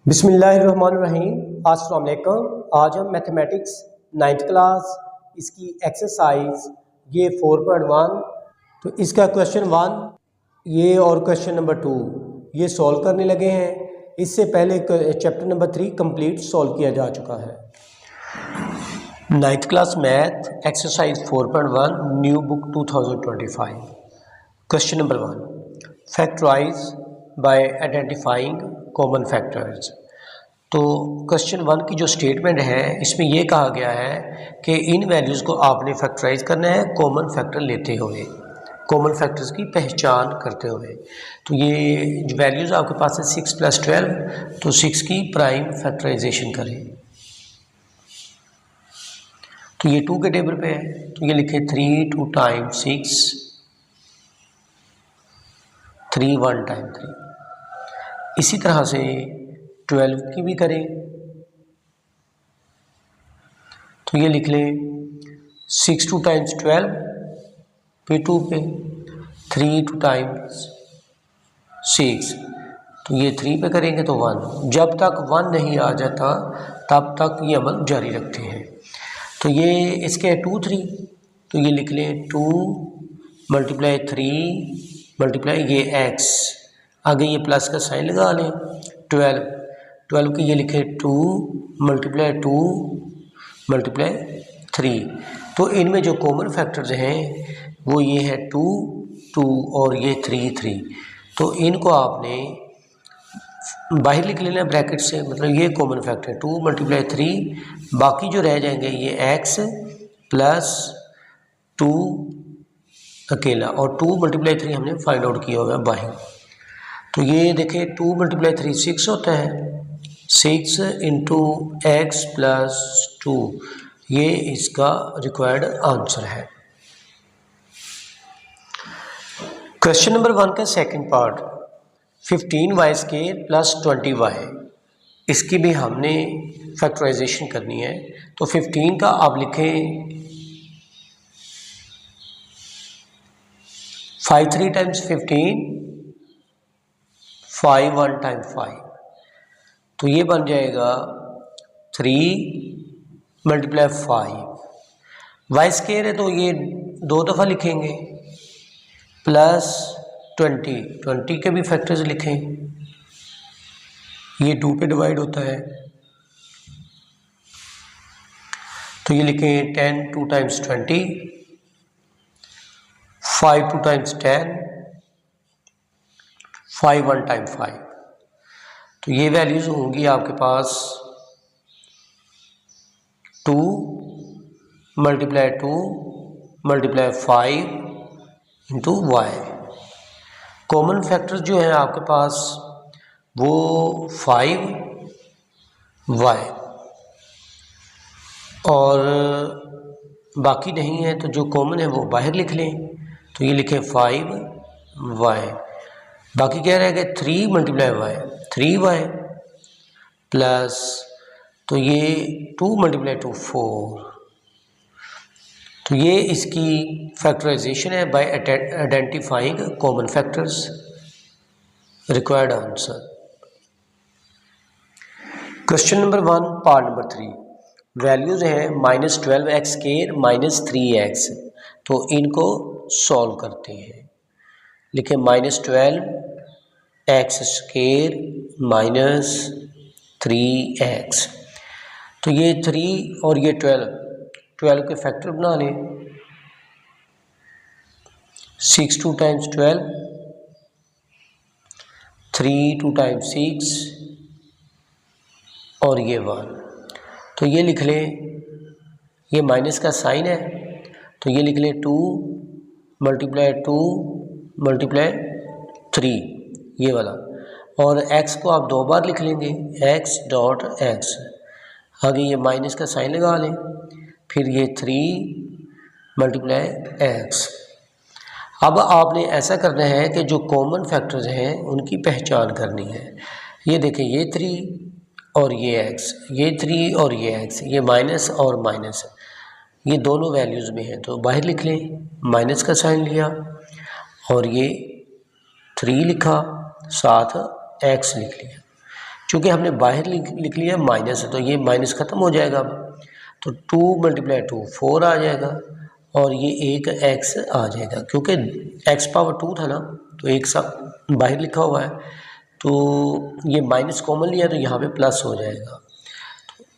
बिस्मिल्लाहिर्रहमानिर्रहीम। अस्सलाम वालेकुम। आज हम मैथमेटिक्स 9th क्लास इसकी एक्सरसाइज ये 4.1 तो इसका क्वेश्चन 1 ये और क्वेश्चन नंबर 2 ये सॉल्व करने लगे हैं। इससे पहले चैप्टर नंबर 3 कंप्लीट सॉल्व किया जा चुका है। 9th class math exercise 4.1 new book 2025। Question number 1 factorise by identifying common factors. तो क्वेश्चन 1 की जो स्टेटमेंट है इसमें यह कहा गया है कि इन वैल्यूज़ को आपने फैक्टराइज करना है कॉमन फैक्टर लेते हुए, कॉमन फैक्टर्स की पहचान करते हुए। तो ये जो वैल्यूज़ आपके पास है 6 + 12, तो 6 की प्राइम फैक्टराइजेशन करें। तो ये 2 के टेबल पे है, तो ये लिखे 3 2 टाइम्स 6, 3 1 टाइम 3। इसी तरह से 12 की भी करें, तो ये लिख लें 6 2 टाइम्स 12 पे 2 पे, 3 2 टाइम्स 6, तो ये 3 पे करेंगे तो 1। जब तक 1 नहीं आ जाता तब तक ये अमल जारी रखते हैं। तो ये इसके 2 3, तो ये लिख लें 2 × 3 × ये x, आगे ये प्लस का साइन लगा लें। 12 के ये लिखे 2 × 2 × 3। तो इनमें जो कॉमन फैक्टर्स हैं वो ये है 2 2 और ये 3 3। तो इनको आपने बाहर लिख लेना ब्रैकेट से, मतलब ये कॉमन फैक्टर है 2 × 3। बाकी जो रह जाएंगे ये x + 2 अकेला, और 2 × 3 हमने फाइंड आउट किया हुआ है बाहर। तो ये देखिए 2 × 3 6 होता है, 6 × x + 2, ये इसका रिक्वायर्ड आंसर है। क्वेश्चन नंबर 1 का सेकंड पार्ट 15y² + 20y, इसकी भी हमने फैक्टराइजेशन करनी है। तो 15 का आप लिखें 5 3 टाइम्स 15, 5 1 टाइम 5, तो ये बन जाएगा 3 × 5। y² है तो ये 2 दफ़ा लिखेंगे, प्लस 20 के भी फैक्टर्स लिखें, ये 2 पे डिवाइड होता है, तो ये लिखें 10 2 टाइम्स 20, 5 2 टाइम्स 10, 5 1 टाइम 5। तो ये वैल्यूज़ होंगी आपके पास 2 × 2 × 5 × y। कॉमन फैक्टर्स जो हैं आपके पास वो 5y, और बाकी नहीं है तो जो कॉमन है वो बाहर लिख लें। तो ये लिखें 5y, बाकी क्या रहेगा 3 × y, 3y प्लस, तो ये 2 × 2 4। तो ये इसकी फैक्टराइजेशन है bye identifying common factors, required answer. Question number 1 part number 3, values है -12x² - 3x, तो इनको सॉल्व करते हैं। लिखें -12x² - 3x, तो ये 3 और ये 12 के फैक्टर बना लें। 6 2 टाइम्स 12, 3 2 टाइम्स 6 और ये 1, तो ये लिख लें, ये माइनस का साइन है, तो ये लिख लें 2 × 2 × 3 ये वाला, और x को आप 2 बार लिख लेंगे x.x, आगे ये माइनस का साइन लगा लें, फिर ये 3 × x। अब आपने ऐसा करना है कि जो कॉमन फैक्टर्स हैं उनकी पहचान करनी है। ये देखें ये 3 और ये x, ये 3 और ये x, ये माइनस और माइनस, ये दोनों वैल्यूज़ में हैं, तो बाहर लिख लें, माइनस का साइन लिया और ये 3 लिखा, साथ x लिख लिया। चूँकि हमने बाहर लिख लिया माइनस है तो ये माइनस ख़त्म हो जाएगा अब, तो 2 × 2 4 आ जाएगा और ये एक x आ जाएगा, क्योंकि x पावर 2 था ना तो एक सा बाहर लिखा हुआ है, तो ये माइनस कॉमन लिया तो यहाँ पे प्लस हो जाएगा।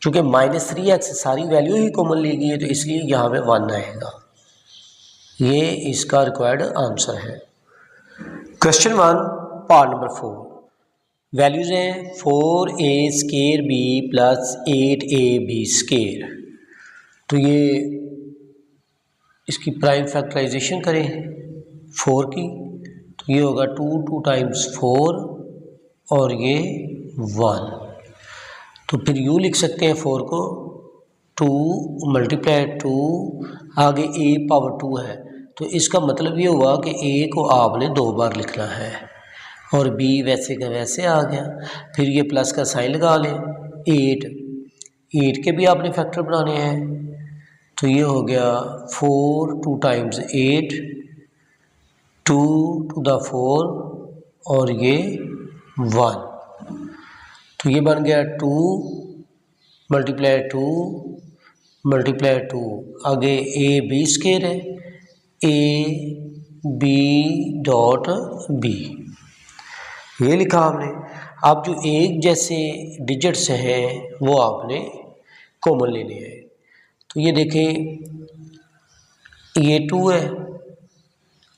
चूँकि -3x सारी वैल्यू ही कॉमन ली गई है तो इसलिए यहाँ पे 1 आएगा। ये इसका रिक्वायर्ड आंसर है। क्वेश्चन 1 पार्ट नंबर 4, वैल्यूज़ हैं 4a² b + 8ab²। तो ये इसकी प्राइम फैक्टराइजेशन करें 4 की, तो ये होगा 2 टाइम्स 4 और ये 1। तो फिर यूँ लिख सकते हैं 4 को 2 × 2, आगे a पावर 2 है तो इसका मतलब ये हुआ कि a को आपने 2 बार लिखना है और b वैसे का वैसे आ गया। फिर ये प्लस का साइन लगा लें, 8 के भी आपने फैक्टर बनाने हैं, तो ये हो गया 4 2 टाइम्स 8 2 to the 4 और ये 1, तो ये बन गया 2 × 2 × 2, आगे ab² है, ab.b ये लिखा आपने। आप जो एक जैसे डिजिट्स हैं वो आपने कॉमन लेने हैं, तो ये देखें ये 2 है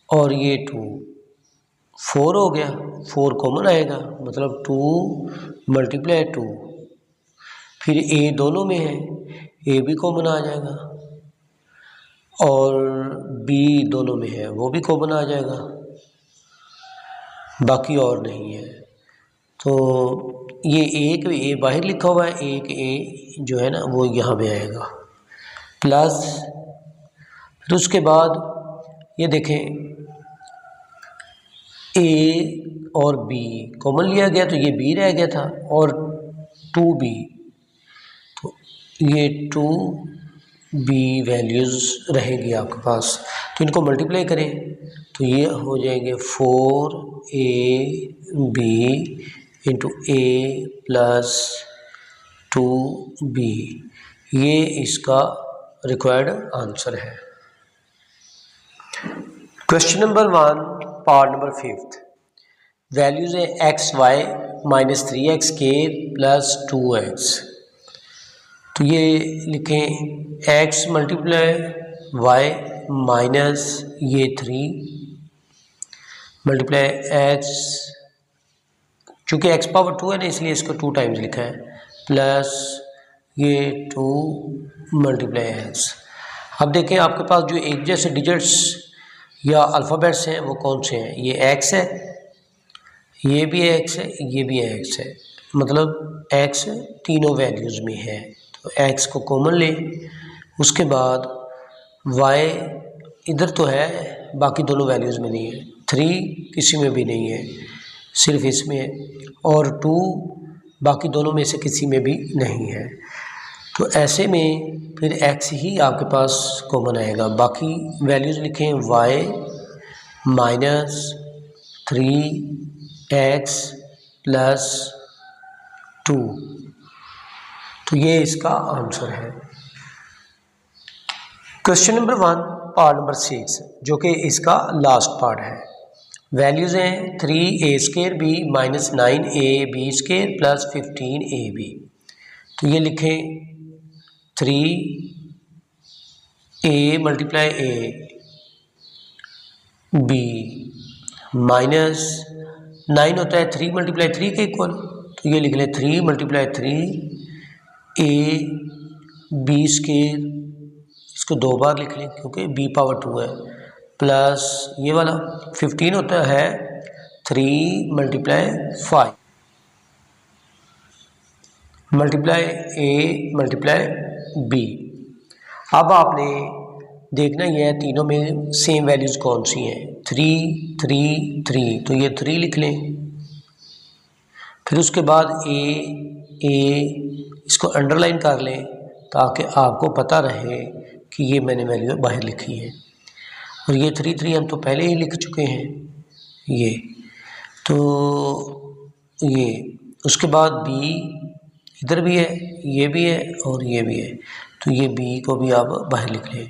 और ये 2, 4 हो गया, 4 कॉमन आएगा मतलब 2 × 2, फिर a दोनों में है, a भी कॉमन आ जाएगा और b दोनों में है वो भी कॉमन आ जाएगा, बाकी और नहीं है। तो ये एक a बाहर लिखा हुआ है, एक a जो है ना वो यहाँ पे आएगा प्लस, फिर उसके बाद ये देखें a और b कॉमन लिया गया तो ये b रह गया था और 2b, तो ये 2b वैल्यूज़ रहेंगी आपके पास, तो इनको मल्टीप्लाई करें तो ये हो जाएंगे 4ab × a + 2b, ये इसका रिक्वायर्ड आंसर है। Question number 1 part number 5, values है xy -3x² + 2x। तो ये लिखें x × y माइनस ये 3 × x, चूँकि x पावर 2 है ना इसलिए इसको 2 टाइम्स लिखा है, प्लस ये 2 × x। अब देखें आपके पास जो एक जैसे डिजिट्स या अल्फ़ाबेट्स हैं वो कौन से हैं, ये x है, ये भी x है, ये भी x है, मतलब x तीनों वैल्यूज़ में है, तो x को कॉमन लें, उसके बाद y इधर तो है बाकी दोनों वैल्यूज़ में नहीं है, 3 किसी में भी नहीं है सिर्फ इसमें है, और 2 बाकी दोनों में से किसी में भी नहीं है, तो ऐसे में फिर x ही आपके पास कॉमन आएगा। बाकी वैल्यूज़ लिखें y -3x + 2, तो ये इसका आंसर है। क्वेश्चन नंबर 1 पार्ट नंबर 6 जो कि इसका लास्ट पार्ट है, वैल्यूज़ हैं 3a² b - 9ab² + 15ab। तो ये लिखें 3a × a b माइनस 9 होता है 3 × 3 के इक्वल, तो ये लिख लें 3 × 3 ab², इसको 2 बार लिख लें क्योंकि b पावर 2 है, प्लस ये वाला 15 होता है 3 × 5 मल्टीप्लाई a × b। अब आपने देखना ही है तीनों में सेम वैल्यूज़ कौन सी हैं, 3 3 3, तो ये 3 लिख लें, फिर उसके बाद a इसको अंडरलाइन कर लें ताकि आपको पता रहे कि ये मैंने वैल्यू बाहर लिखी है, और ये 3 3 हम तो पहले ही लिख चुके हैं, ये तो ये उसके बाद बी इधर भी है, ये भी है और ये भी है, तो ये बी को भी आप बाहर लिख लें।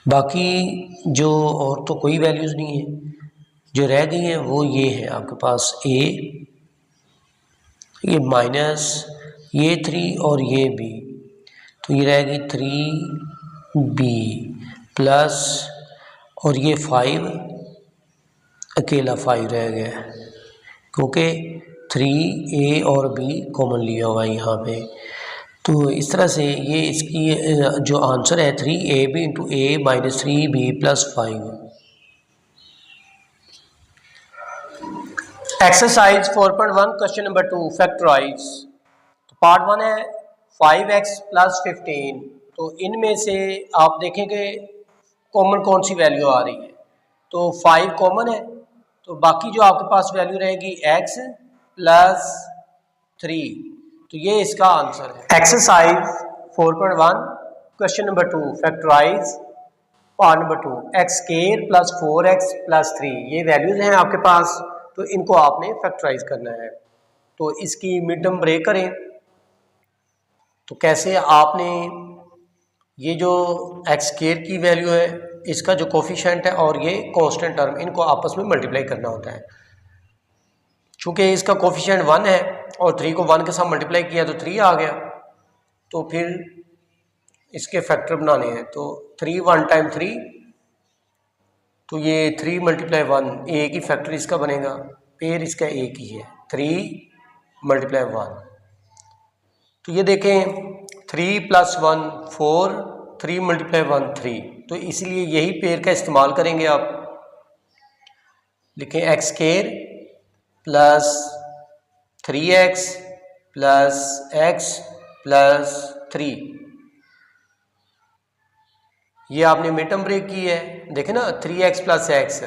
बाकी जो और तो कोई वैल्यूज़ नहीं है, जो रह गई हैं वो ये है आपके पास ए, ये माइनस ये 3 और ये बी, तो ये रह गई 3b प्लस और ये 5, अकेला 5 रह गया क्योंकि 3a और b कॉमन लिया हुआ है यहाँ पे। तो इस तरह से ये इसकी जो आंसर है 3ab into a minus 3b plus 5। Exercise 4.1 question number 2 factorise. तो पार्ट 1 है 5x प्लस 15। तो इनमें से आप देखेंगे कॉमन कौन सी वैल्यू आ रही है, तो 5 कॉमन है, तो बाकी जो आपके पास वैल्यू रहेगी x प्लस 3, तो ये इसका आंसर है। Exercise 4.1 question number 2 factorise part number 2 x square plus 4x plus 3, ये वैल्यूज हैं आपके पास, तो इनको आपने फैक्टराइज करना है। तो इसकी मिड टर्म ब्रेक करें, तो कैसे आपने ये जो एक्स स्क्वायर की वैल्यू है, इसका जो कोफिशिएंट है और ये कांस्टेंट टर्म, इनको आपस में मल्टीप्लाई करना होता है। चूँकि इसका कोफिशिएंट 1 है और 3 को 1 के साथ मल्टीप्लाई किया तो 3 आ गया, तो फिर इसके फैक्टर बनाने हैं, तो 3 1 टाइम 3, तो ये 3 मल्टीप्लाई 1, एक ही फैक्टर इसका बनेगा, पेयर इसका एक ही है, 3 मल्टीप्लाई 1। तो ये देखें 3 प्लस 1 4, 3 मल्टीप्लाई 1 3, तो इसलिए यही पेयर का इस्तेमाल करेंगे आप। लिखें x square plus 3x plus x plus 3, ये आपने मिड टर्म ब्रेक की है। देखें ना 3x प्लस x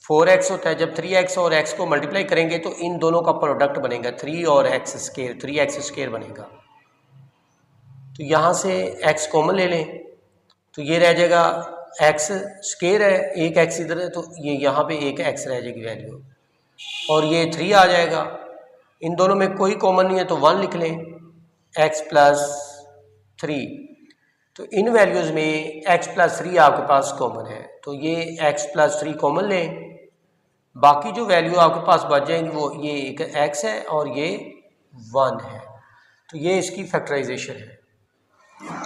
4x होता है, जब 3x और x को मल्टीप्लाई करेंगे तो इन दोनों का प्रोडक्ट बनेगा 3 और x स्क्वायर, 3x स्क्वायर बनेगा। तो यहाँ से x कॉमन ले लें, तो ये रह जाएगा x स्क्वायर है, एक x इधर है, तो ये यहाँ पे एक x रह जाएगी वैल्यू, और ये 3 आ जाएगा। इन दोनों में कोई कॉमन नहीं है तो 1 लिख लें, x प्लस 3, तो इन वैल्यूज़ में x प्लस 3 आपके पास कॉमन है, तो ये x प्लस 3 कॉमन लें। बाकी जो वैल्यू आपके पास बच जाएंगी वो ये एक x है और ये 1 है, तो ये इसकी फैक्टराइजेशन है।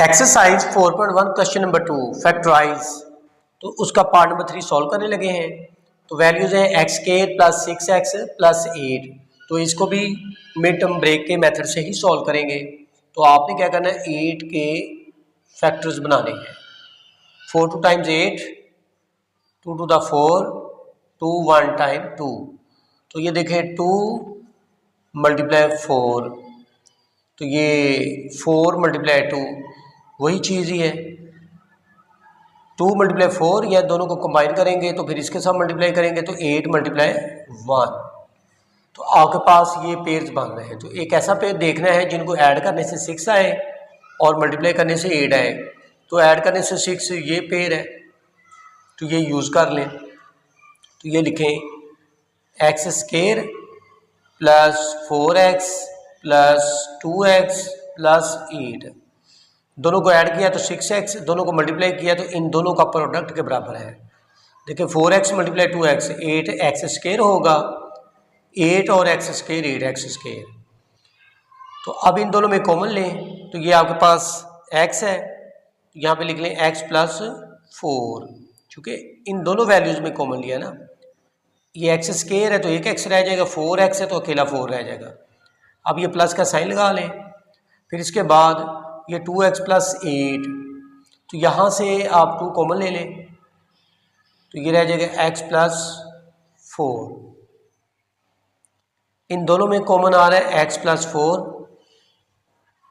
एक्सरसाइज 4.1 क्वेश्चन नंबर 2 फैक्टराइज, तो उसका पार्ट नंबर 3 सॉल्व करने लगे हैं। तो वैल्यूज़ हैं x square plus 6x plus 8, तो इसको भी मिड टर्म ब्रेक के मेथड से ही सॉल्व करेंगे। तो आपने क्या करना है, 8 के फैक्टर्स बनाने हैं। 4 2 टाइम्स 8, 2 टू द 4, 2 1 टाइम 2, तो ये देखें 2 मल्टीप्लाई 4, तो ये 4 मल्टीप्लाई 2 वही चीज़ ही है, 2 मल्टीप्लाई 4, या दोनों को कंबाइन करेंगे तो फिर इसके साथ मल्टीप्लाई करेंगे तो 8 मल्टीप्लाई 1, तो आपके पास ये पेयर्स बन रहे हैं। तो एक ऐसा पेयर देखना है जिनको ऐड करने से 6 आए और मल्टीप्लाई करने से 8 आए, तो ऐड करने से 6 ये पेयर है, तो ये यूज़ कर लें। तो ये लिखें x square plus 4x plus 2x plus 8, दोनों को ऐड किया तो 6x, दोनों को मल्टीप्लाई किया तो इन दोनों का प्रोडक्ट के बराबर है। देखिए 4x multiply 2x 8x square होगा, 8 और x स्क्वायर 8x स्क्वायर। तो अब इन दोनों में कॉमन लें, तो ये आपके पास x है, यहाँ पे लिख लें x प्लस 4, चूँकि इन दोनों वैल्यूज़ में कॉमन लिया ना, ये x स्क्वायर है तो एक x रह जाएगा, 4x है तो अकेला 4 रह जाएगा। अब ये प्लस का साइन लगा लें, फिर इसके बाद ये 2x प्लस 8, तो यहाँ से आप 2 कॉमन ले लें, तो ये रह जाएगा x प्लस 4, इन दोनों में कॉमन आ रहा है x प्लस 4,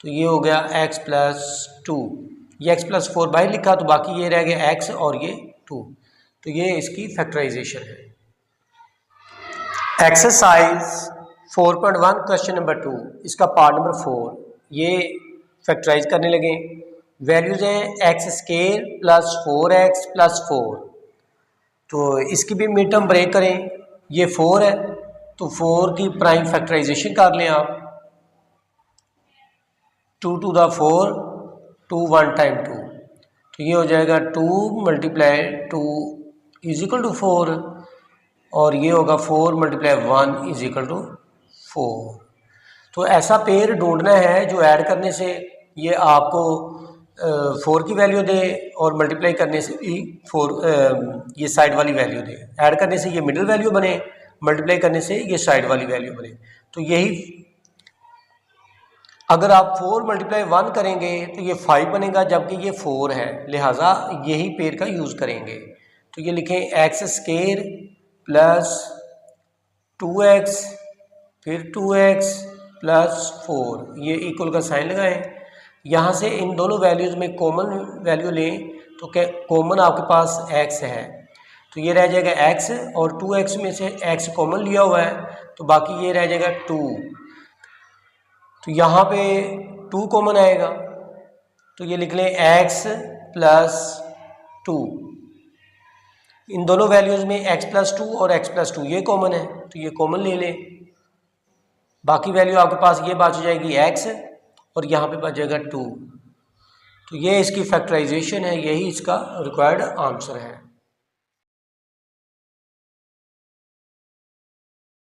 तो ये हो गया x प्लस 2, ये x प्लस 4 बाहर लिखा तो बाकी ये रह गया x और ये 2, तो ये इसकी फैक्टराइजेशन है। एक्सरसाइज 4.1 क्वेश्चन नंबर 2, इसका पार्ट नंबर 4, ये फैक्टराइज करने लगे। वैल्यूज़ हैं x square plus 4x plus 4, तो इसकी भी मिड टर्म ब्रेक करें। ये 4 है तो 4 की प्राइम फैक्टराइजेशन कर लें आप, 2 टू द 4, 2 1 टाइम 2, तो ये हो जाएगा 2 मल्टीप्लाई 2 इज इक्वल टू 4, और ये होगा 4 मल्टीप्लाई 1 इज इक्वल टू 4। तो ऐसा पेयर ढूंढना है जो ऐड करने से ये आपको 4 की वैल्यू दे और मल्टीप्लाई करने से भी 4 ये साइड वाली वैल्यू दे। ऐड करने से ये मिडिल वैल्यू बने, मल्टीप्लाई करने से ये साइड वाली वैल्यू बने। तो यही अगर आप 4 मल्टीप्लाई 1 करेंगे तो ये 5 बनेगा, जबकि ये 4 है, लिहाजा यही पेयर का यूज़ करेंगे। तो ये लिखें एक्स स्क्वायर प्लस 2x फिर 2x प्लस 4, ये इक्वल का साइन लगाएं। यहाँ से इन दोनों वैल्यूज़ में कॉमन वैल्यू लें तो क्या कॉमन आपके पास x है, तो ये रह जाएगा x, और 2x में से x कॉमन लिया हुआ है तो बाकी ये रह जाएगा 2। तो यहाँ पे 2 कॉमन आएगा, तो ये लिख लें x प्लस 2। इन दोनों वैल्यूज़ में x प्लस 2 और x प्लस 2 ये कॉमन है, तो ये कॉमन ले लें। बाकी वैल्यू आपके पास ये बच जाएगी x, और यहाँ पे बच जाएगा 2। तो ये इसकी फैक्टराइजेशन है, यही इसका रिक्वायर्ड आंसर है।